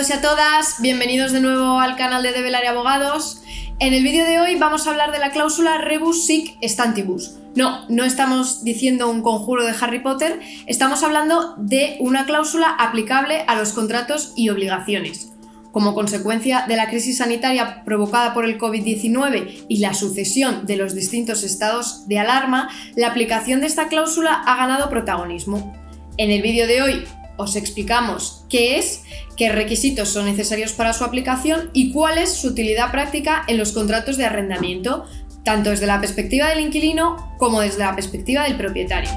todos y a todas, bienvenidos de nuevo al canal de Develare Abogados. En el vídeo de hoy vamos a hablar de la cláusula rebus sic stantibus. No estamos diciendo un conjuro de Harry Potter, estamos hablando de una cláusula aplicable a los contratos y obligaciones. Como consecuencia de la crisis sanitaria provocada por el COVID-19 y la sucesión de los distintos estados de alarma, la aplicación de esta cláusula ha ganado protagonismo. En el vídeo de hoy os explicamos qué es, qué requisitos son necesarios para su aplicación y cuál es su utilidad práctica en los contratos de arrendamiento, tanto desde la perspectiva del inquilino como desde la perspectiva del propietario.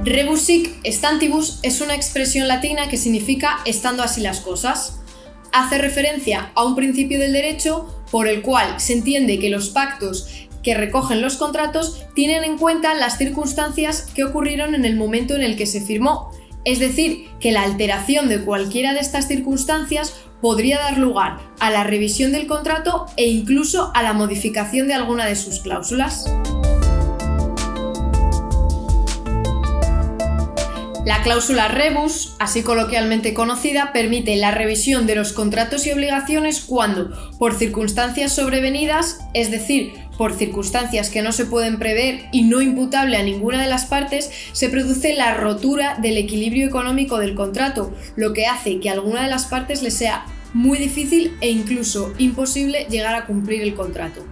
Rebus sic stantibus es una expresión latina que significa estando así las cosas. Hace referencia a un principio del derecho por el cual se entiende que los pactos que recogen los contratos tienen en cuenta las circunstancias que ocurrieron en el momento en el que se firmó, es decir, que la alteración de cualquiera de estas circunstancias podría dar lugar a la revisión del contrato e incluso a la modificación de alguna de sus cláusulas. La cláusula rebus, así coloquialmente conocida, permite la revisión de los contratos y obligaciones cuando, por circunstancias sobrevenidas, es decir, por circunstancias que no se pueden prever y no imputable a ninguna de las partes, se produce la rotura del equilibrio económico del contrato, lo que hace que a alguna de las partes le sea muy difícil e incluso imposible llegar a cumplir el contrato.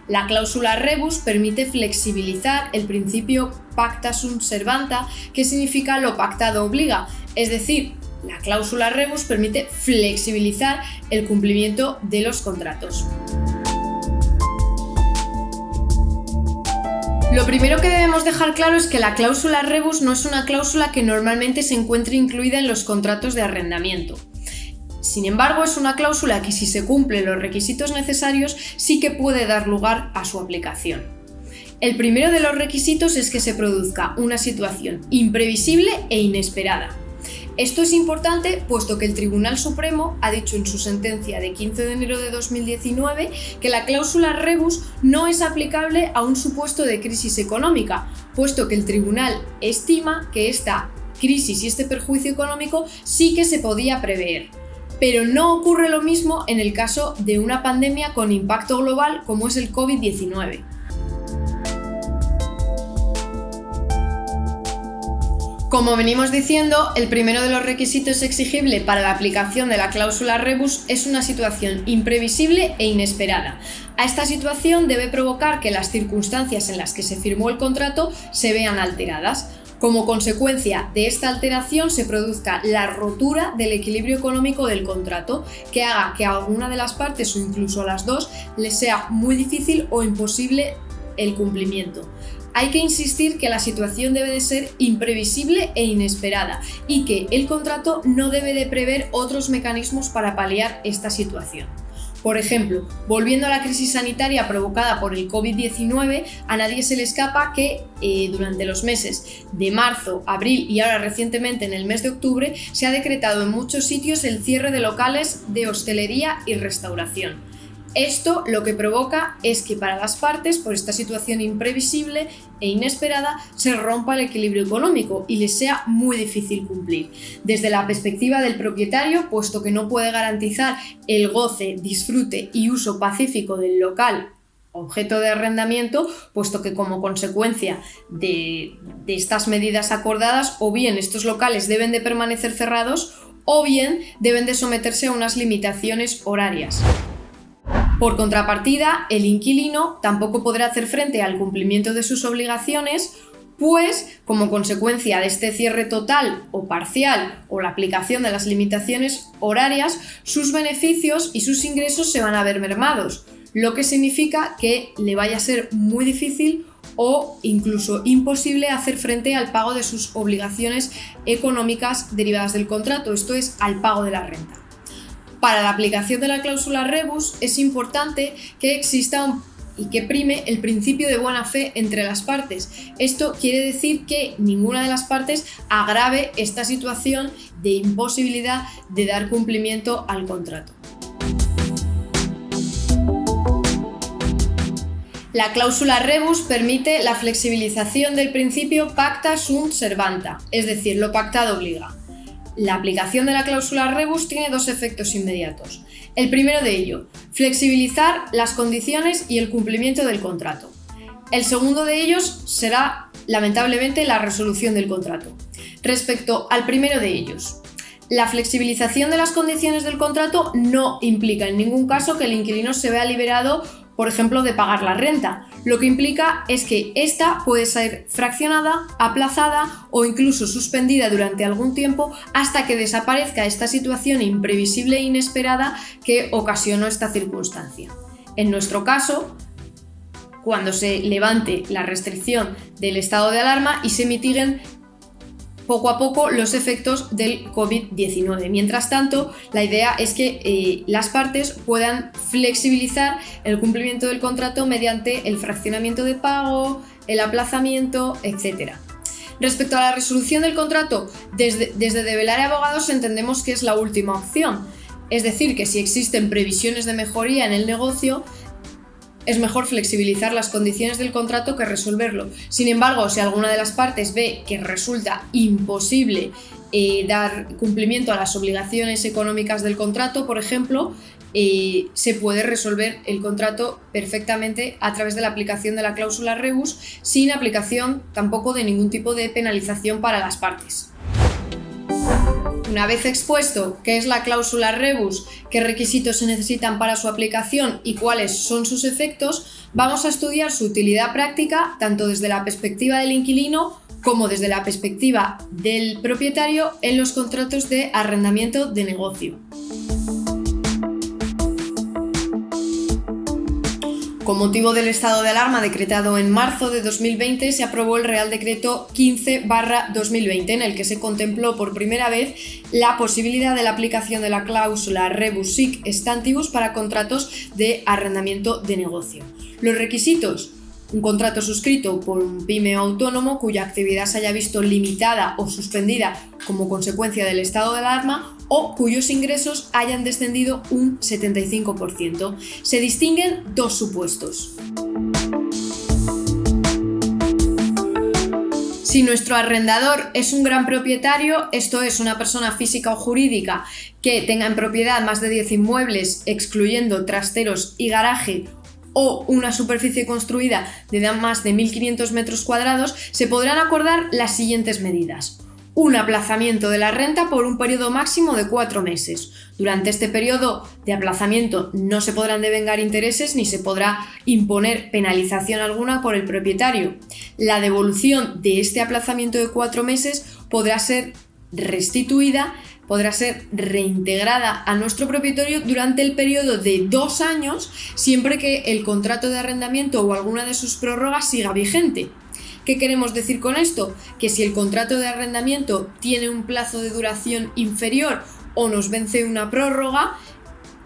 La cláusula rebus permite flexibilizar el principio pacta sunt servanda, que significa lo pactado obliga, es decir, la cláusula rebus permite flexibilizar el cumplimiento de los contratos. Lo primero que debemos dejar claro es que la cláusula rebus no es una cláusula que normalmente se encuentre incluida en los contratos de arrendamiento. Sin embargo, es una cláusula que, si se cumplen los requisitos necesarios, sí que puede dar lugar a su aplicación. El primero de los requisitos es que se produzca una situación imprevisible e inesperada. Esto es importante puesto que el Tribunal Supremo ha dicho en su sentencia de 15 de enero de 2019 que la cláusula rebus no es aplicable a un supuesto de crisis económica, puesto que el tribunal estima que esta crisis y este perjuicio económico sí que se podía prever. Pero no ocurre lo mismo en el caso de una pandemia con impacto global como es el COVID-19. Como venimos diciendo, el primero de los requisitos exigible para la aplicación de la cláusula rebus es una situación imprevisible e inesperada. A esta situación debe provocar que las circunstancias en las que se firmó el contrato se vean alteradas. Como consecuencia de esta alteración se produzca la rotura del equilibrio económico del contrato, que haga que a alguna de las partes o incluso a las dos les sea muy difícil o imposible el cumplimiento. Hay que insistir que la situación debe de ser imprevisible e inesperada y que el contrato no debe de prever otros mecanismos para paliar esta situación. Por ejemplo, volviendo a la crisis sanitaria provocada por el COVID-19, a nadie se le escapa que durante los meses de marzo, abril y ahora recientemente en el mes de octubre se ha decretado en muchos sitios el cierre de locales de hostelería y restauración. Esto lo que provoca es que para las partes, por esta situación imprevisible e inesperada, se rompa el equilibrio económico y les sea muy difícil cumplir. Desde la perspectiva del propietario, puesto que no puede garantizar el goce, disfrute y uso pacífico del local objeto de arrendamiento, puesto que como consecuencia de estas medidas acordadas, o bien estos locales deben de permanecer cerrados o bien deben de someterse a unas limitaciones horarias. Por contrapartida, el inquilino tampoco podrá hacer frente al cumplimiento de sus obligaciones, pues, como consecuencia de este cierre total o parcial o la aplicación de las limitaciones horarias, sus beneficios y sus ingresos se van a ver mermados, lo que significa que le vaya a ser muy difícil o incluso imposible hacer frente al pago de sus obligaciones económicas derivadas del contrato, esto es, al pago de la renta. Para la aplicación de la cláusula rebus es importante que exista y que prime el principio de buena fe entre las partes. Esto quiere decir que ninguna de las partes agrave esta situación de imposibilidad de dar cumplimiento al contrato. La cláusula rebus permite la flexibilización del principio pacta sunt servanda, es decir, lo pactado obliga. La aplicación de la cláusula rebus tiene dos efectos inmediatos. El primero de ello, flexibilizar las condiciones y el cumplimiento del contrato. El segundo de ellos será, lamentablemente, la resolución del contrato. Respecto al primero de ellos, la flexibilización de las condiciones del contrato no implica en ningún caso que el inquilino se vea liberado, por ejemplo, de pagar la renta. Lo que implica es que ésta puede ser fraccionada, aplazada o incluso suspendida durante algún tiempo hasta que desaparezca esta situación imprevisible e inesperada que ocasionó esta circunstancia. En nuestro caso, cuando se levante la restricción del estado de alarma y se mitiguen poco a poco los efectos del COVID-19. Mientras tanto, la idea es que las partes puedan flexibilizar el cumplimiento del contrato mediante el fraccionamiento de pago, el aplazamiento, etc. Respecto a la resolución del contrato, desde Develare Abogados entendemos que es la última opción. Es decir, que si existen previsiones de mejoría en el negocio, es mejor flexibilizar las condiciones del contrato que resolverlo. Sin embargo, si alguna de las partes ve que resulta imposible dar cumplimiento a las obligaciones económicas del contrato, por ejemplo, se puede resolver el contrato perfectamente a través de la aplicación de la cláusula rebus, sin aplicación tampoco de ningún tipo de penalización para las partes. Una vez expuesto qué es la cláusula rebus, qué requisitos se necesitan para su aplicación y cuáles son sus efectos, vamos a estudiar su utilidad práctica tanto desde la perspectiva del inquilino como desde la perspectiva del propietario en los contratos de arrendamiento de negocio. Con motivo del estado de alarma decretado en marzo de 2020, se aprobó el Real Decreto 15/2020, en el que se contempló por primera vez la posibilidad de la aplicación de la cláusula rebus sic stantibus para contratos de arrendamiento de negocio. Los requisitos: un contrato suscrito por un pyme o autónomo cuya actividad se haya visto limitada o suspendida como consecuencia del estado de alarma o cuyos ingresos hayan descendido un 75%. Se distinguen dos supuestos. Si nuestro arrendador es un gran propietario, esto es, una persona física o jurídica que tenga en propiedad más de 10 inmuebles, excluyendo trasteros y garaje, o una superficie construida de más de 1.500 metros cuadrados, se podrán acordar las siguientes medidas. Un aplazamiento de la renta por un periodo máximo de 4 meses. Durante este periodo de aplazamiento no se podrán devengar intereses ni se podrá imponer penalización alguna por el propietario. La devolución de este aplazamiento de 4 meses podrá ser restituida, podrá ser reintegrada a nuestro propietario durante el periodo de 2 años, siempre que el contrato de arrendamiento o alguna de sus prórrogas siga vigente. ¿Qué queremos decir con esto? Que si el contrato de arrendamiento tiene un plazo de duración inferior o nos vence una prórroga,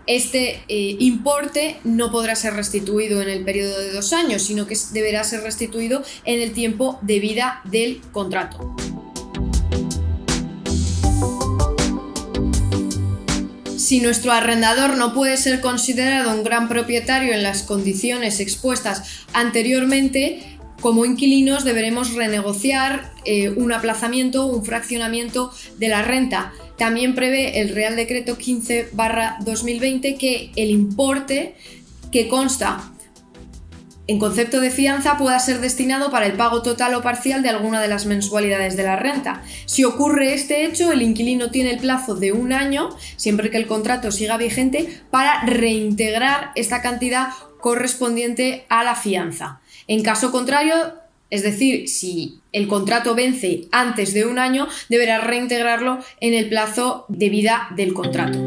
este importe no podrá ser restituido en el periodo de 2 años, sino que deberá ser restituido en el tiempo de vida del contrato. Si nuestro arrendador no puede ser considerado un gran propietario en las condiciones expuestas anteriormente, como inquilinos deberemos renegociar un aplazamiento o un fraccionamiento de la renta. También prevé el Real Decreto 15/2020 que el importe que consta en concepto de fianza pueda ser destinado para el pago total o parcial de alguna de las mensualidades de la renta. Si ocurre este hecho, el inquilino tiene el plazo de 1 año, siempre que el contrato siga vigente, para reintegrar esta cantidad correspondiente a la fianza. En caso contrario, es decir, si el contrato vence antes de 1 año, deberá reintegrarlo en el plazo de vida del contrato.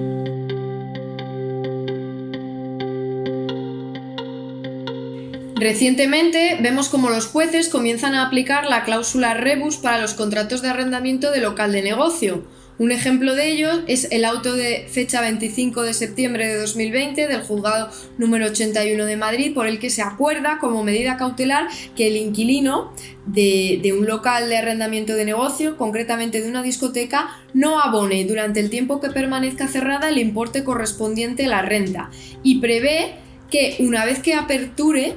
Recientemente vemos cómo los jueces comienzan a aplicar la cláusula rebus para los contratos de arrendamiento de local de negocio. Un ejemplo de ello es el auto de fecha 25 de septiembre de 2020 del Juzgado número 81 de Madrid, por el que se acuerda como medida cautelar que el inquilino de un local de arrendamiento de negocio, concretamente de una discoteca, no abone durante el tiempo que permanezca cerrada el importe correspondiente a la renta, y prevé que una vez que aperture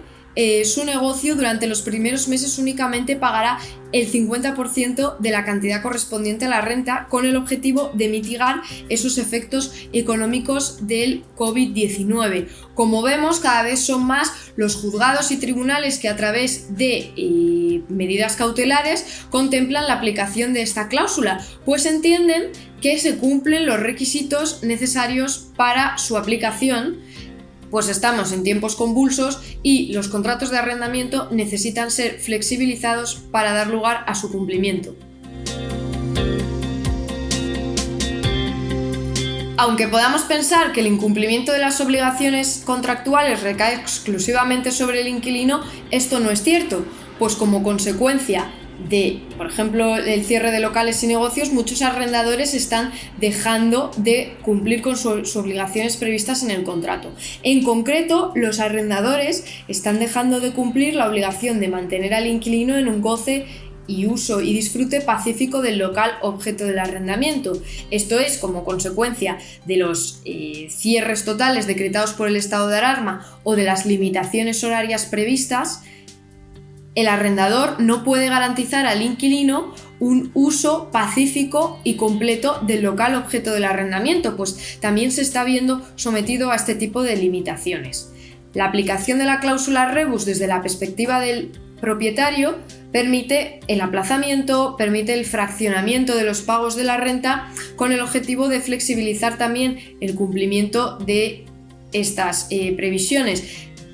su negocio durante los primeros meses únicamente pagará el 50% de la cantidad correspondiente a la renta, con el objetivo de mitigar esos efectos económicos del COVID-19. Como vemos, cada vez son más los juzgados y tribunales que a través de medidas cautelares contemplan la aplicación de esta cláusula, pues entienden que se cumplen los requisitos necesarios para su aplicación, pues estamos en tiempos convulsos y los contratos de arrendamiento necesitan ser flexibilizados para dar lugar a su cumplimiento. Aunque podamos pensar que el incumplimiento de las obligaciones contractuales recae exclusivamente sobre el inquilino, esto no es cierto, pues como consecuencia de, por ejemplo, el cierre de locales y negocios, muchos arrendadores están dejando de cumplir con sus obligaciones previstas en el contrato. En concreto, los arrendadores están dejando de cumplir la obligación de mantener al inquilino en un goce y uso y disfrute pacífico del local objeto del arrendamiento. Esto es como consecuencia de los cierres totales decretados por el estado de alarma o de las limitaciones horarias previstas. El arrendador no puede garantizar al inquilino un uso pacífico y completo del local objeto del arrendamiento, pues también se está viendo sometido a este tipo de limitaciones. La aplicación de la cláusula rebus desde la perspectiva del propietario permite el aplazamiento, permite el fraccionamiento de los pagos de la renta, con el objetivo de flexibilizar también el cumplimiento de estas previsiones,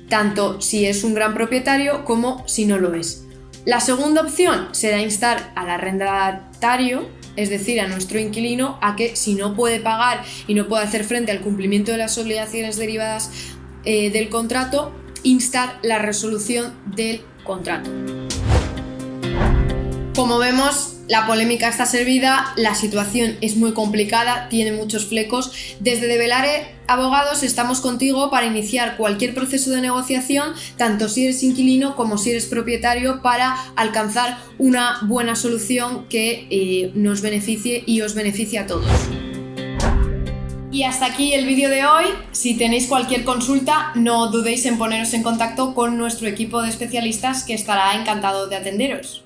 tanto si es un gran propietario como si no lo es. La segunda opción será instar al arrendatario, es decir, a nuestro inquilino, a que si no puede pagar y no puede hacer frente al cumplimiento de las obligaciones derivadas del contrato, instar la resolución del contrato. Como vemos, la polémica está servida, la situación es muy complicada, tiene muchos flecos. Desde Develare Abogados estamos contigo para iniciar cualquier proceso de negociación, tanto si eres inquilino como si eres propietario, para alcanzar una buena solución que nos beneficie y os beneficie a todos. Y hasta aquí el vídeo de hoy. Si tenéis cualquier consulta, no dudéis en poneros en contacto con nuestro equipo de especialistas, que estará encantado de atenderos.